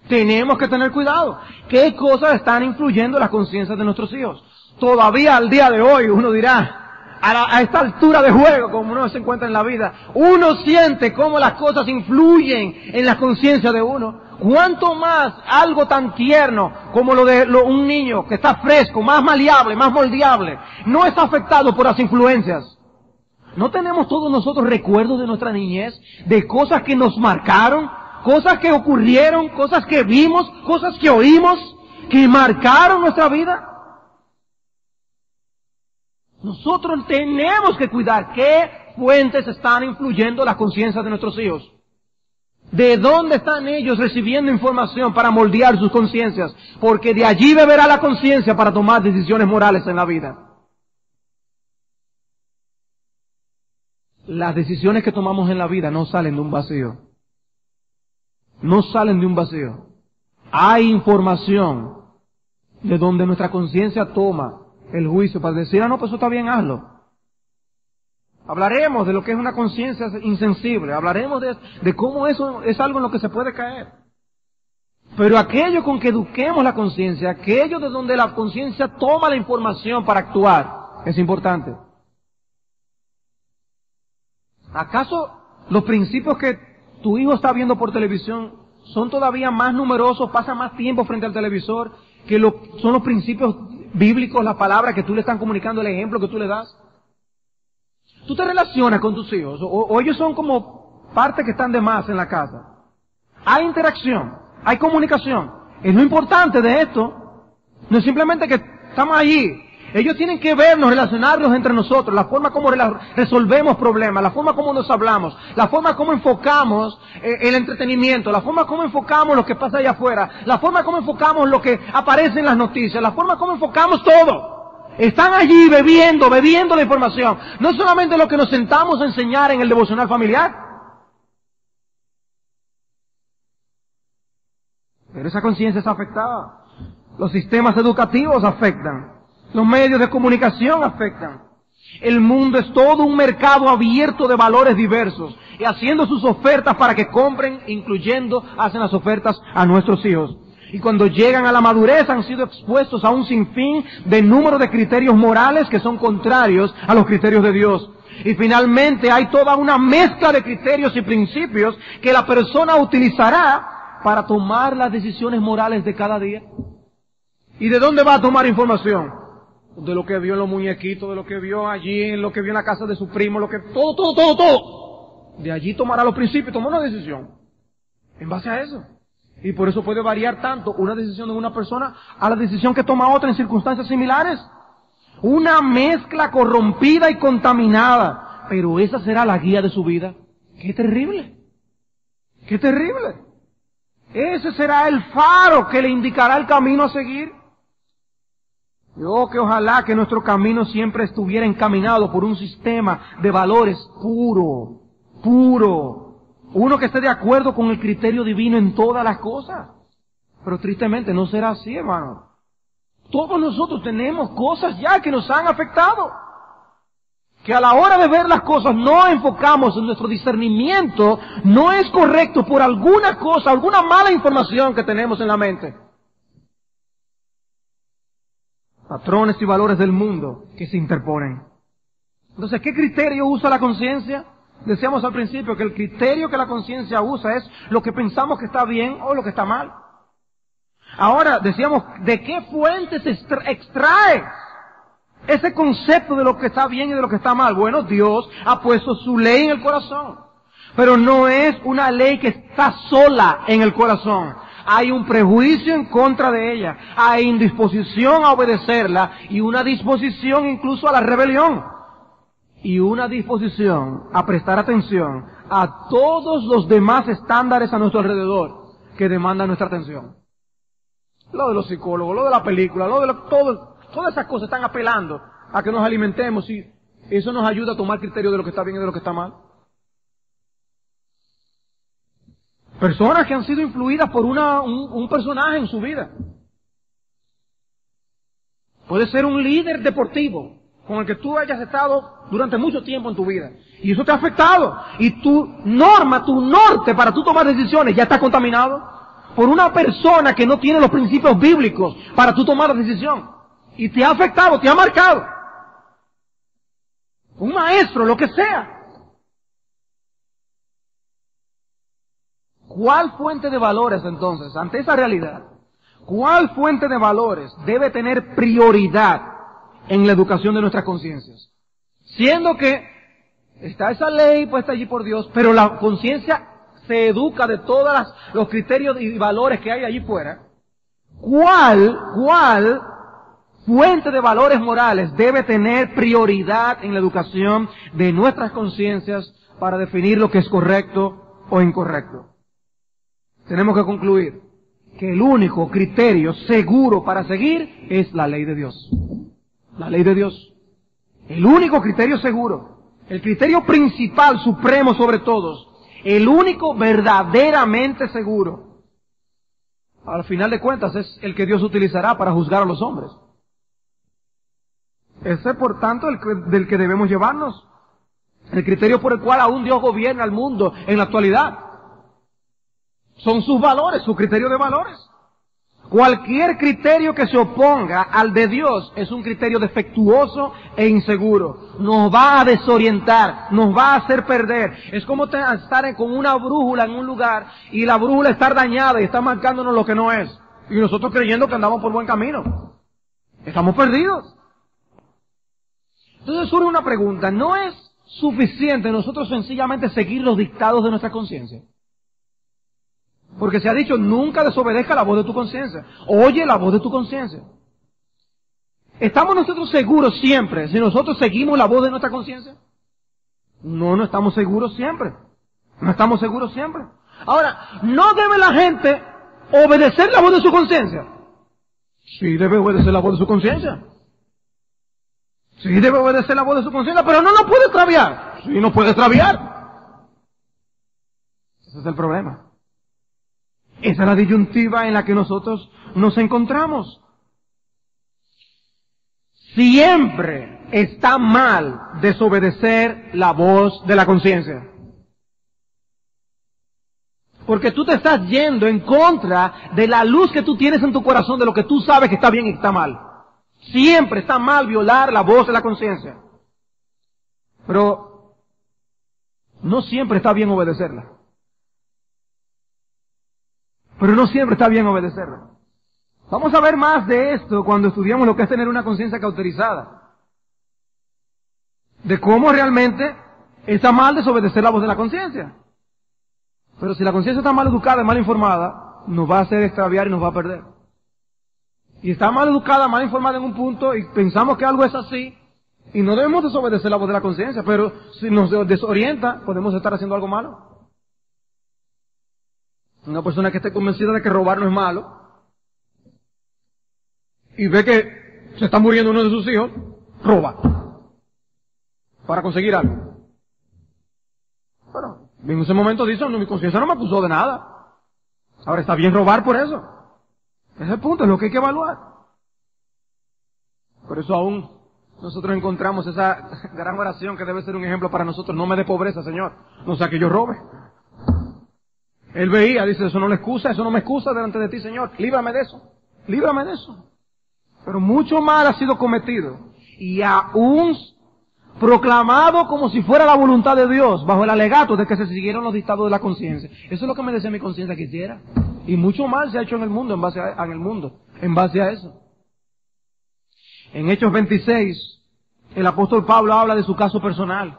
Tenemos que tener cuidado. ¿Qué cosas están influyendo en la conciencia de nuestros hijos? Todavía al día de hoy uno dirá, a esta altura de juego, como uno se encuentra en la vida, uno siente cómo las cosas influyen en la conciencia de uno. ¿Cuánto más algo tan tierno como lo de un niño que está fresco, más maleable, más moldeable, no es afectado por las influencias? ¿No tenemos todos nosotros recuerdos de nuestra niñez, de cosas que nos marcaron, cosas que ocurrieron, cosas que vimos, cosas que oímos, que marcaron nuestra vida? Nosotros tenemos que cuidar qué fuentes están influyendo la conciencia de nuestros hijos. ¿De dónde están ellos recibiendo información para moldear sus conciencias? Porque de allí beberá la conciencia para tomar decisiones morales en la vida. Las decisiones que tomamos en la vida no salen de un vacío. No salen de un vacío. Hay información de donde nuestra conciencia toma el juicio para decir, no, pues eso está bien, hazlo. Hablaremos de lo que es una conciencia insensible. Hablaremos de cómo eso es algo en lo que se puede caer. Pero aquello con que eduquemos la conciencia, aquello de donde la conciencia toma la información para actuar, es importante. ¿Acaso los principios que tu hijo está viendo por televisión son todavía más numerosos, pasan más tiempo frente al televisor que son los principios bíblicos, las palabras que tú le están comunicando, el ejemplo que tú le das? Tú te relacionas con tus hijos, o ellos son como partes que están de más en la casa. Hay interacción, hay comunicación. Es lo importante de esto. No es simplemente que estamos allí. Ellos tienen que vernos, relacionarnos entre nosotros, la forma como resolvemos problemas, la forma como nos hablamos, la forma como enfocamos el entretenimiento, la forma como enfocamos lo que pasa allá afuera, la forma como enfocamos lo que aparece en las noticias, la forma como enfocamos todo. Están allí bebiendo la información. No solamente lo que nos sentamos a enseñar en el devocional familiar. Pero esa conciencia es afectada. Los sistemas educativos afectan. Los medios de comunicación afectan. El mundo es todo un mercado abierto de valores diversos y haciendo sus ofertas para que compren, hacen las ofertas a nuestros hijos. Y cuando llegan a la madurez han sido expuestos a un sinfín de número de criterios morales que son contrarios a los criterios de Dios. Y finalmente hay toda una mezcla de criterios y principios que la persona utilizará para tomar las decisiones morales de cada día. ¿Y de dónde va a tomar información? De lo que vio en los muñequitos, de lo que vio allí, en lo que vio en la casa de su primo, todo. De allí tomará los principios y tomar una decisión. En base a eso. Y por eso puede variar tanto una decisión de una persona a la decisión que toma otra en circunstancias similares. Una mezcla corrompida y contaminada. Pero esa será la guía de su vida. ¡Qué terrible! ¡Qué terrible! Ese será el faro que le indicará el camino a seguir. Que ojalá que nuestro camino siempre estuviera encaminado por un sistema de valores puro. Uno que esté de acuerdo con el criterio divino en todas las cosas. Pero tristemente no será así, hermano. Todos nosotros tenemos cosas ya que nos han afectado. Que a la hora de ver las cosas no enfocamos en nuestro discernimiento, no es correcto por alguna cosa, alguna mala información que tenemos en la mente. Patrones y valores del mundo que se interponen. Entonces, ¿qué criterio usa la conciencia? Decíamos al principio que el criterio que la conciencia usa es lo que pensamos que está bien o lo que está mal. Ahora, decíamos, ¿de qué fuente se extrae ese concepto de lo que está bien y de lo que está mal? Bueno, Dios ha puesto su ley en el corazón. Pero no es una ley que está sola en el corazón. Hay un prejuicio en contra de ella. Hay indisposición a obedecerla y una disposición incluso a la rebelión. Y una disposición a prestar atención a todos los demás estándares a nuestro alrededor que demandan nuestra atención. Lo de los psicólogos, lo de la película, todas esas cosas están apelando a que nos alimentemos y eso nos ayuda a tomar criterio de lo que está bien y de lo que está mal. Personas que han sido influidas por un personaje en su vida. Puede ser un líder deportivo con el que tú hayas estado durante mucho tiempo en tu vida. Y eso te ha afectado. Y tu norte para tú tomar decisiones ya está contaminado por una persona que no tiene los principios bíblicos para tú tomar la decisión. Y te ha afectado, te ha marcado. Un maestro, lo que sea. ¿Cuál fuente de valores entonces, ante esa realidad? ¿Cuál fuente de valores debe tener prioridad en la educación de nuestras conciencias? Siendo que está esa ley puesta allí por Dios, pero la conciencia se educa de todos los criterios y valores que hay allí fuera. ¿Cuál fuente de valores morales debe tener prioridad en la educación de nuestras conciencias para definir lo que es correcto o incorrecto? Tenemos que concluir que el único criterio seguro para seguir es la ley de Dios. La ley de Dios. El único criterio seguro. El criterio principal, supremo sobre todos. El único verdaderamente seguro. Al final de cuentas es el que Dios utilizará para juzgar a los hombres. Ese, por tanto, del que debemos llevarnos. El criterio por el cual aún Dios gobierna el mundo en la actualidad. Son sus valores, su criterio de valores. Cualquier criterio que se oponga al de Dios es un criterio defectuoso e inseguro. Nos va a desorientar, nos va a hacer perder. Es como estar con una brújula en un lugar y la brújula estar dañada y está marcándonos lo que no es. Y nosotros creyendo que andamos por buen camino. Estamos perdidos. Entonces surge una pregunta, ¿no es suficiente nosotros sencillamente seguir los dictados de nuestra conciencia? Porque se ha dicho, nunca desobedezca la voz de tu conciencia. Oye la voz de tu conciencia. ¿Estamos nosotros seguros siempre si nosotros seguimos la voz de nuestra conciencia? No, no estamos seguros siempre. No estamos seguros siempre. Ahora, ¿no debe la gente obedecer la voz de su conciencia? Sí debe obedecer la voz de su conciencia. Sí debe obedecer la voz de su conciencia, pero no puede extraviar. Sí, no puede extraviar. Ese es el problema. Esa es la disyuntiva en la que nosotros nos encontramos. Siempre está mal desobedecer la voz de la conciencia. Porque tú te estás yendo en contra de la luz que tú tienes en tu corazón, de lo que tú sabes que está bien y que está mal. Siempre está mal violar la voz de la conciencia. Pero no siempre está bien obedecerla. Pero no siempre está bien obedecerla. Vamos a ver más de esto cuando estudiamos lo que es tener una conciencia cauterizada. De cómo realmente está mal desobedecer la voz de la conciencia. Pero si la conciencia está mal educada y mal informada, nos va a hacer extraviar y nos va a perder. Y está mal educada, mal informada en un punto y pensamos que algo es así y no debemos desobedecer la voz de la conciencia, pero si nos desorienta, podemos estar haciendo algo malo. Una persona que esté convencida de que robar no es malo y ve que se está muriendo uno de sus hijos, roba para conseguir algo. Pero en ese momento dice, no, mi conciencia no me acusó de nada. Ahora, ¿está bien robar por eso? Ese punto es lo que hay que evaluar. Por eso aún nosotros encontramos esa gran oración que debe ser un ejemplo para nosotros. No me dé pobreza, Señor. No sea que yo robe. Él veía, dice, eso no le excusa, eso no me excusa delante de ti, Señor. Líbrame de eso. Líbrame de eso. Pero mucho mal ha sido cometido. Y aún proclamado como si fuera la voluntad de Dios, bajo el alegato de que se siguieron los dictados de la conciencia. Eso es lo que me decía mi conciencia que hiciera. Y mucho mal se ha hecho en el mundo en base a eso. En Hechos 26, el apóstol Pablo habla de su caso personal.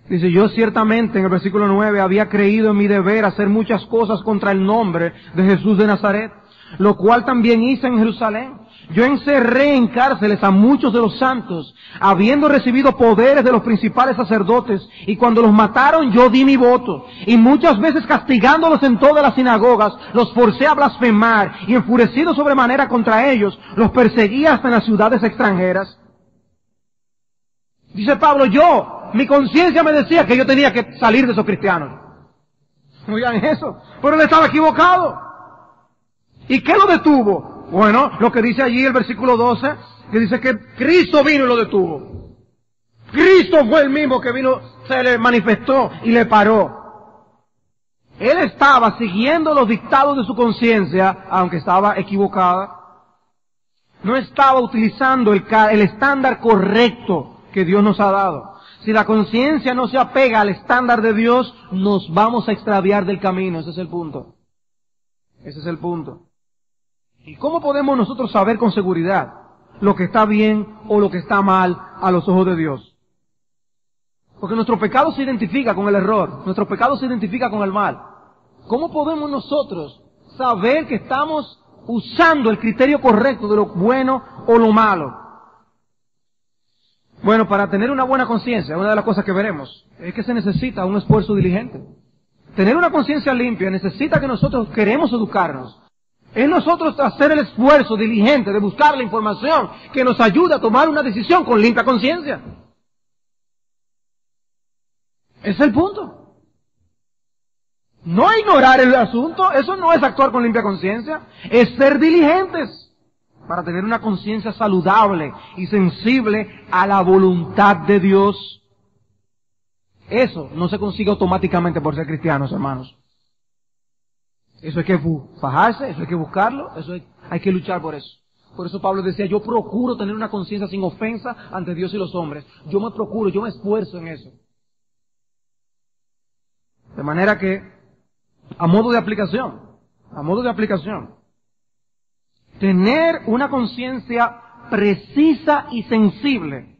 Dice, yo ciertamente, en el versículo 9, había creído en mi deber hacer muchas cosas contra el nombre de Jesús de Nazaret, lo cual también hice en Jerusalén. Yo encerré en cárceles a muchos de los santos, habiendo recibido poderes de los principales sacerdotes, y cuando los mataron yo di mi voto, y muchas veces castigándolos en todas las sinagogas, los forcé a blasfemar, y enfurecido sobremanera contra ellos, los perseguí hasta en las ciudades extranjeras. Dice Pablo, mi conciencia me decía que yo tenía que salir de esos cristianos. Oigan eso, pero él estaba equivocado. ¿Y qué lo detuvo? Bueno, lo que dice allí el versículo 12, que dice que Cristo vino y lo detuvo. Cristo fue el mismo que vino, se le manifestó y le paró. Él estaba siguiendo los dictados de su conciencia, aunque estaba equivocada. No estaba utilizando el estándar correcto que Dios nos ha dado. Si la conciencia no se apega al estándar de Dios, nos vamos a extraviar del camino. Ese es el punto. Ese es el punto. ¿Y cómo podemos nosotros saber con seguridad lo que está bien o lo que está mal a los ojos de Dios? Porque nuestro pecado se identifica con el error, nuestro pecado se identifica con el mal. ¿Cómo podemos nosotros saber que estamos usando el criterio correcto de lo bueno o lo malo? Bueno, para tener una buena conciencia, una de las cosas que veremos es que se necesita un esfuerzo diligente. Tener una conciencia limpia necesita que nosotros queremos educarnos. Es nosotros hacer el esfuerzo diligente de buscar la información que nos ayude a tomar una decisión con limpia conciencia. Ese es el punto. No ignorar el asunto, eso no es actuar con limpia conciencia, es ser diligentes para tener una conciencia saludable y sensible a la voluntad de Dios. Eso no se consigue automáticamente por ser cristianos, hermanos. Eso hay que fajarse, eso hay que buscarlo, hay que luchar por eso. Por eso Pablo decía, yo procuro tener una conciencia sin ofensa ante Dios y los hombres. Yo me esfuerzo en eso. De manera que, a modo de aplicación, tener una conciencia precisa y sensible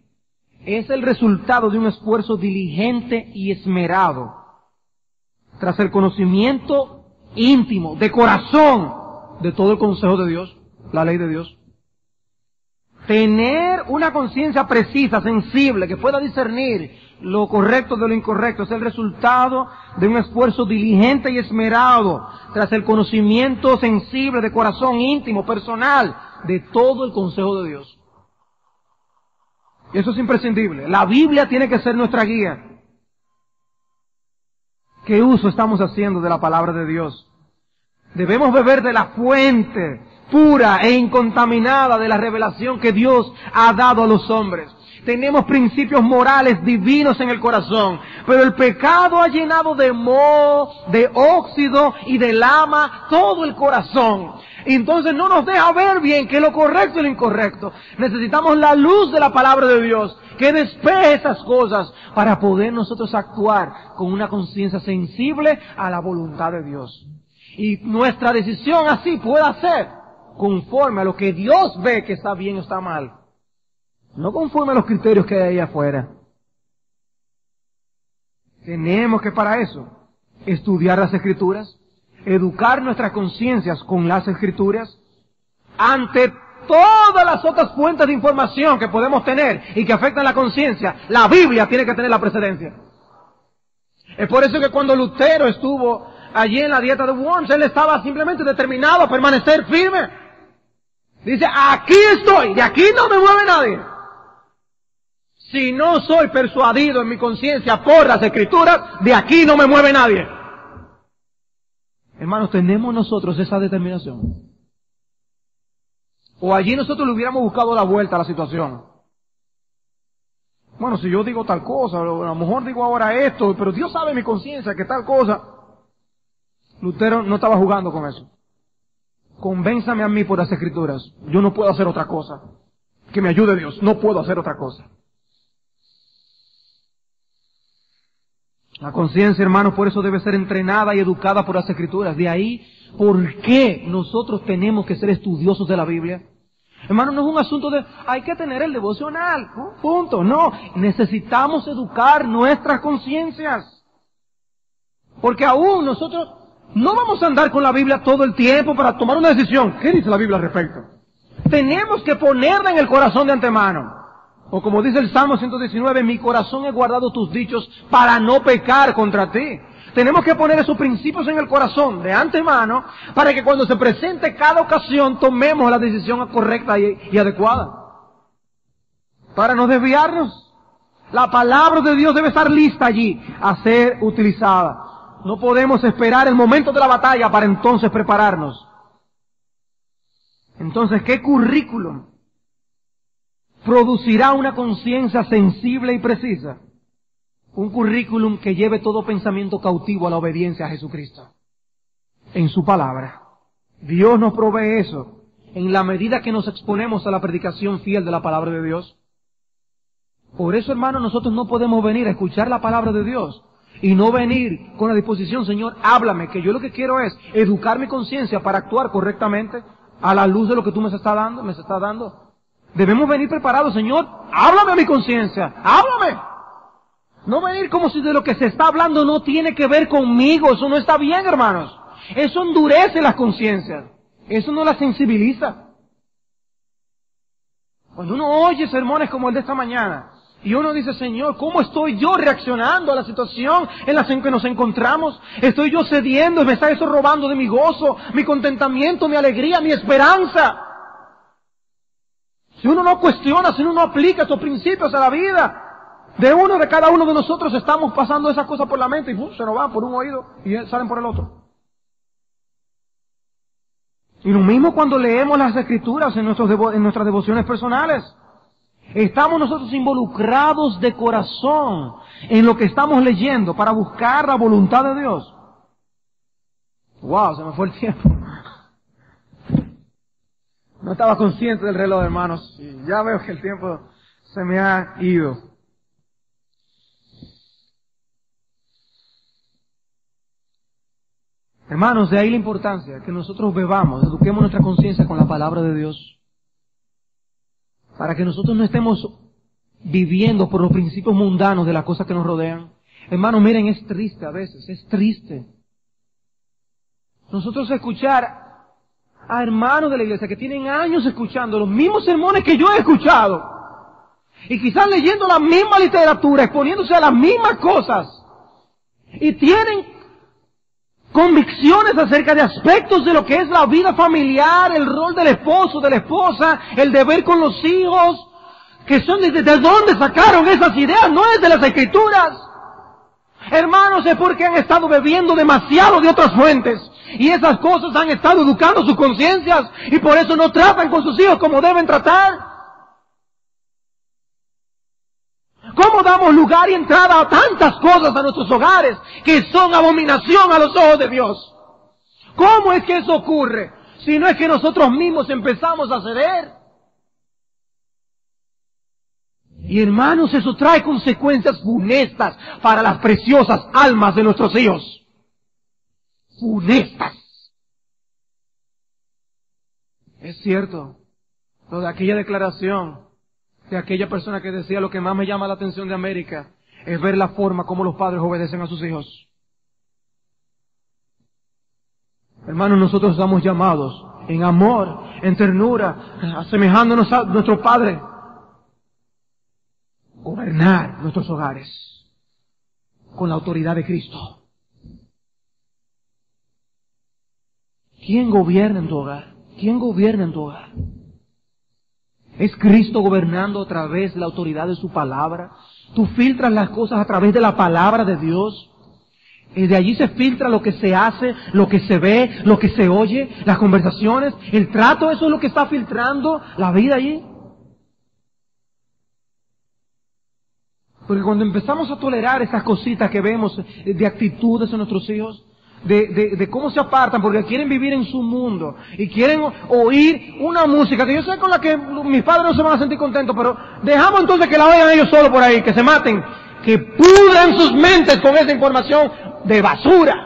es el resultado de un esfuerzo diligente y esmerado tras el conocimiento íntimo, de corazón, de todo el consejo de Dios, la ley de Dios. Tener una conciencia precisa, sensible, que pueda discernir lo correcto de lo incorrecto, es el resultado de un esfuerzo diligente y esmerado tras el conocimiento sensible, de corazón íntimo, personal, de todo el consejo de Dios. Eso es imprescindible. La Biblia tiene que ser nuestra guía. ¿Qué uso estamos haciendo de la palabra de Dios? Debemos beber de la fuente pura e incontaminada de la revelación que Dios ha dado a los hombres. Tenemos principios morales divinos en el corazón, pero el pecado ha llenado de moho, de óxido y de lama todo el corazón. Y entonces no nos deja ver bien qué es lo correcto y lo incorrecto. Necesitamos la luz de la palabra de Dios que despeje esas cosas para poder nosotros actuar con una conciencia sensible a la voluntad de Dios. Y nuestra decisión así pueda ser conforme a lo que Dios ve que está bien o está mal. No conforme a los criterios que hay ahí afuera. Tenemos que para eso estudiar las Escrituras, educar nuestras conciencias con las Escrituras, ante todas las otras fuentes de información que podemos tener y que afectan la conciencia. La Biblia tiene que tener la precedencia. Es por eso que cuando Lutero estuvo allí en la dieta de Worms, él estaba simplemente determinado a permanecer firme. Dice, aquí estoy, de aquí no me mueve nadie. Si no soy persuadido en mi conciencia por las Escrituras, de aquí no me mueve nadie. Hermanos, ¿tenemos nosotros esa determinación? O allí nosotros le hubiéramos buscado la vuelta a la situación. Bueno, si yo digo tal cosa, a lo mejor digo ahora esto, pero Dios sabe en mi conciencia que tal cosa. Lutero no estaba jugando con eso. Convénzame a mí por las Escrituras. Yo no puedo hacer otra cosa. Que me ayude Dios. No puedo hacer otra cosa. La conciencia, hermanos, por eso debe ser entrenada y educada por las Escrituras. De ahí, ¿por qué nosotros tenemos que ser estudiosos de la Biblia? Hermano, no es un asunto de, hay que tener el devocional, punto. No, necesitamos educar nuestras conciencias. Porque aún nosotros no vamos a andar con la Biblia todo el tiempo para tomar una decisión. ¿Qué dice la Biblia al respecto? Tenemos que ponerla en el corazón de antemano. O como dice el Salmo 119, en mi corazón he guardado tus dichos para no pecar contra ti. Tenemos que poner esos principios en el corazón de antemano para que cuando se presente cada ocasión tomemos la decisión correcta y adecuada. Para no desviarnos. La palabra de Dios debe estar lista allí a ser utilizada. No podemos esperar el momento de la batalla para entonces prepararnos. Entonces, ¿qué currículum producirá una conciencia sensible y precisa? Un currículum que lleve todo pensamiento cautivo a la obediencia a Jesucristo. En su palabra. Dios nos provee eso en la medida que nos exponemos a la predicación fiel de la palabra de Dios. Por eso, hermanos, nosotros no podemos venir a escuchar la palabra de Dios y no venir con la disposición, Señor, háblame, que yo lo que quiero es educar mi conciencia para actuar correctamente a la luz de lo que tú me estás dando. Debemos venir preparados, Señor, háblame a mi conciencia, háblame. No venir como si de lo que se está hablando no tiene que ver conmigo. Eso no está bien, hermanos. Eso endurece las conciencias. Eso no las sensibiliza. Cuando uno oye sermones como el de esta mañana y uno dice, Señor, ¿cómo estoy yo reaccionando a la situación en la que nos encontramos? ¿Estoy yo cediendo? ¿Me está eso robando de mi gozo, mi contentamiento, mi alegría, mi esperanza? Si uno no cuestiona, si uno no aplica estos principios a la vida, de cada uno de nosotros estamos pasando esas cosas por la mente y se nos van por un oído y salen por el otro. Y lo mismo cuando leemos las Escrituras en nuestras devociones personales. Estamos nosotros involucrados de corazón en lo que estamos leyendo para buscar la voluntad de Dios. Wow, se me fue el tiempo. No estaba consciente del reloj, hermanos, y ya veo que el tiempo se me ha ido. Hermanos, de ahí la importancia que nosotros bebamos, eduquemos nuestra conciencia con la palabra de Dios, para que nosotros no estemos viviendo por los principios mundanos de las cosas que nos rodean. Hermanos, miren, es triste a veces, es triste. Nosotros escuchar a hermanos de la iglesia que tienen años escuchando los mismos sermones que yo he escuchado, y quizás leyendo la misma literatura, exponiéndose a las mismas cosas, y tienen convicciones acerca de aspectos de lo que es la vida familiar, el rol del esposo, de la esposa, el deber con los hijos, que son de dónde sacaron esas ideas, no es de las Escrituras. Hermanos, es porque han estado bebiendo demasiado de otras fuentes, y esas cosas han estado educando sus conciencias, y por eso no tratan con sus hijos como deben tratar. ¿Cómo damos lugar y entrada a tantas cosas a nuestros hogares que son abominación a los ojos de Dios? ¿Cómo es que eso ocurre? Si no es que nosotros mismos empezamos a ceder. Y hermanos, eso trae consecuencias funestas para las preciosas almas de nuestros hijos. Funestas. Es cierto, lo de aquella declaración de aquella persona que decía: lo que más me llama la atención de América es ver la forma como los padres obedecen a sus hijos. Hermanos, nosotros estamos llamados en amor, en ternura, asemejándonos a nuestro Padre, gobernar nuestros hogares con la autoridad de Cristo. ¿Quién gobierna en tu hogar? ¿Quién gobierna en tu hogar? ¿Es Cristo gobernando a través de la autoridad de su palabra? ¿Tú filtras las cosas a través de la palabra de Dios? Y de allí se filtra lo que se hace, lo que se ve, lo que se oye, las conversaciones, el trato. Eso es lo que está filtrando la vida allí. Porque cuando empezamos a tolerar esas cositas que vemos de actitudes en nuestros hijos, de cómo se apartan porque quieren vivir en su mundo y quieren oír una música que yo sé con la que mis padres no se van a sentir contentos, pero dejamos entonces que la oigan ellos solos por ahí, que se maten, que pudran sus mentes con esa información de basura.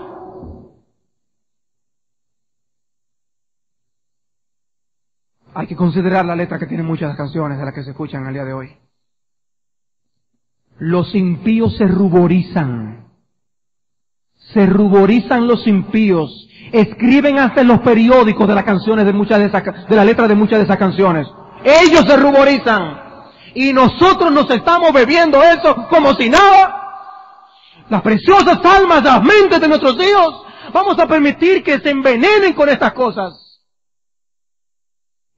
Hay que considerar la letra que tienen muchas canciones de las que se escuchan al día de hoy. Los impíos se ruborizan. Se ruborizan los impíos. Escriben hasta en los periódicos de las canciones de la letra de muchas de esas canciones. Ellos se ruborizan. Y nosotros nos estamos bebiendo eso como si nada. Las preciosas almas, las mentes de nuestros hijos, vamos a permitir que se envenenen con estas cosas.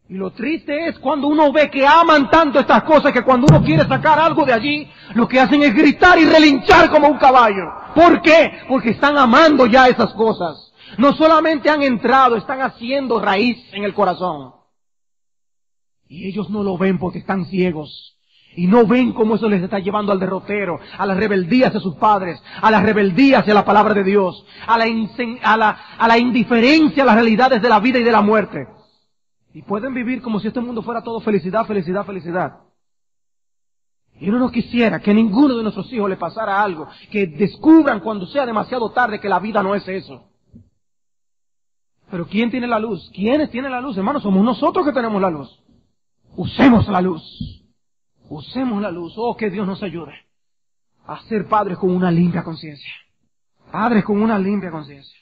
Y lo triste es cuando uno ve que aman tanto estas cosas que cuando uno quiere sacar algo de allí, lo que hacen es gritar y relinchar como un caballo. ¿Por qué? Porque están amando ya esas cosas. No solamente han entrado, están haciendo raíz en el corazón. Y ellos no lo ven porque están ciegos. Y no ven cómo eso les está llevando al derrotero, a la rebeldía hacia sus padres, a la rebeldía hacia la palabra de Dios, a la indiferencia a las realidades de la vida y de la muerte. Y pueden vivir como si este mundo fuera todo felicidad, felicidad, felicidad. Y uno no quisiera que a ninguno de nuestros hijos le pasara algo, que descubran cuando sea demasiado tarde que la vida no es eso. Pero ¿quién tiene la luz? ¿Quiénes tienen la luz? Hermanos, somos nosotros que tenemos la luz. Usemos la luz. Usemos la luz. Oh, que Dios nos ayude a ser padres con una limpia conciencia. Padres con una limpia conciencia.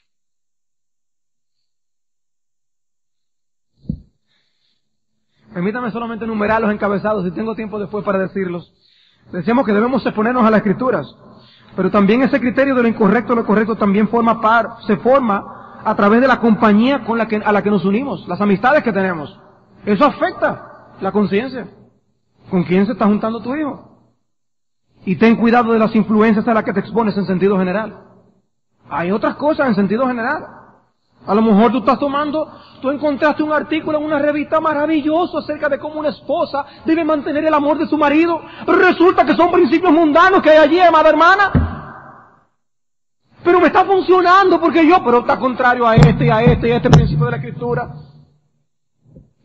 Permítame solamente enumerar los encabezados, si tengo tiempo después para decirlos. Decíamos que debemos exponernos a las Escrituras, pero también ese criterio de lo incorrecto o lo correcto también se forma a través de la compañía a la que nos unimos, las amistades que tenemos. Eso afecta la conciencia. ¿Con quién se está juntando tu hijo? Y ten cuidado de las influencias a las que te expones en sentido general. Hay otras cosas en sentido general. A lo mejor tú encontraste un artículo en una revista maravilloso acerca de cómo una esposa debe mantener el amor de su marido, pero resulta que son principios mundanos que hay allí, amada hermana. Pero me está funcionando pero está contrario a este principio de la Escritura.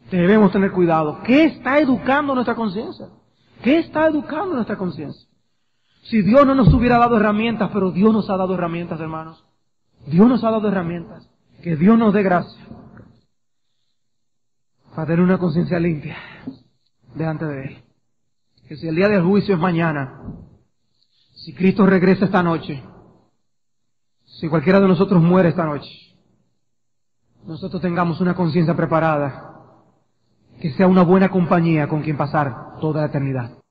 Debemos tener cuidado. ¿Qué está educando nuestra conciencia? ¿Qué está educando nuestra conciencia? Si Dios no nos hubiera dado herramientas, pero Dios nos ha dado herramientas, hermanos. Dios nos ha dado herramientas. Que Dios nos dé gracia para tener una conciencia limpia delante de Él. Que si el día del juicio es mañana, si Cristo regresa esta noche, si cualquiera de nosotros muere esta noche, nosotros tengamos una conciencia preparada, que sea una buena compañía con quien pasar toda la eternidad.